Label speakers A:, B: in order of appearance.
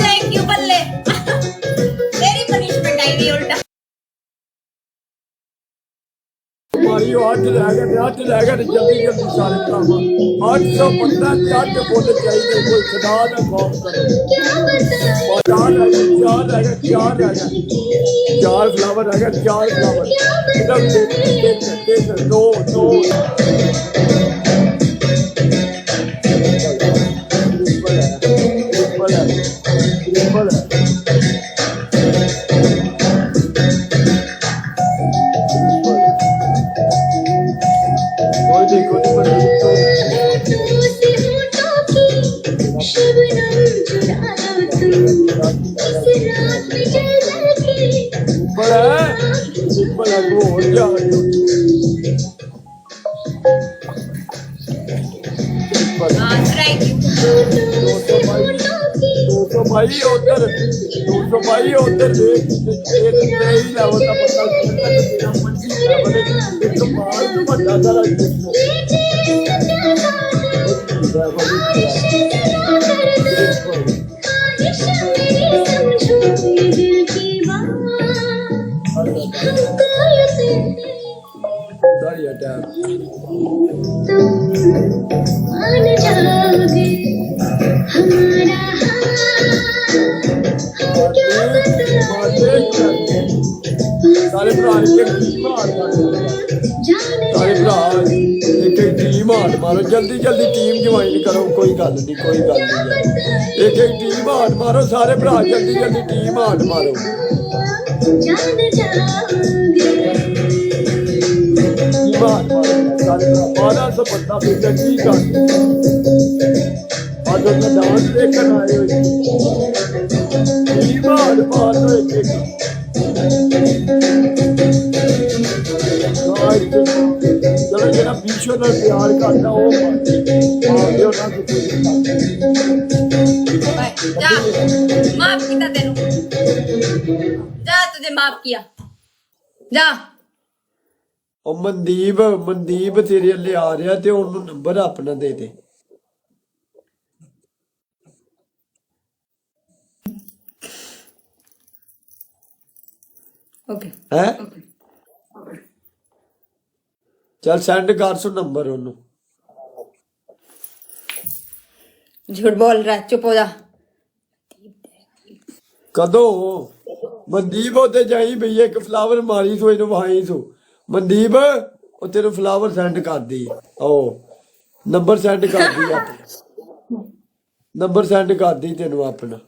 A: thank you बल्ले तेरी punishment आई हुई उल्टा
B: हमारी आज रह गया जल्दी जल्दी सारे काम 815 बोल चाहिए कोई खुदा ना खौफ करो चार रह गए चार फ्लावर रह गए चार फ्लावर दो दो भाई उधर 200 भाई उधर सारे भरा एक टीम हाथ मारो जल्दी जल्दी टीम ज्वाइन करो कोई गल नहीं एक टीम हाथ मारो सारे भरा जल्दी जल्दी टीम हाथ मारो 1200 बंदा फिर की कर डांस देखकर आए टीम हाथ मारो चलो जरा पीछे ना प्यार करता हो
A: जा माफ किया तेनू जा तुझे माफ किया जा
B: ਉਹ ਮਨਦੀਪ ਤੇਰੇ ਲਈ ਆ ਰਿਹਾ ਤੇ ਉਹਨੂੰ ਨੰਬਰ ਆਪਣਾ ਦੇ ਦੇ
A: ओके
B: ਹੈ ਚੱਲ ਸੈਂਡ ਕਰ ਸੋ ਨੰਬਰ ਉਹਨੂੰ
A: झूठ बोल रहा है चुप हो जा
B: ਕਦੋਂ ਮਨਦੀਪ ਉਹਦੇ ਜਾਈ ਬਈ ਇੱਕ ਫਲਾਵਰ ਮਾਰੀ ਸੋ ਇਹਨੂੰ ਵਹਾਈ ਸੋ ਮਨਦੀਪ ਉਹ ਤੈਨੂੰ ਫਲਾਵਰ ਸੈਂਡ ਕਰਦੀ ਉਹ ਨੰਬਰ ਸੈਂਡ ਕਰਦੀ ਆਪਣਾ ਨੰਬਰ ਸੈਂਡ ਕਰਦੀ ਤੈਨੂੰ ਆਪਣਾ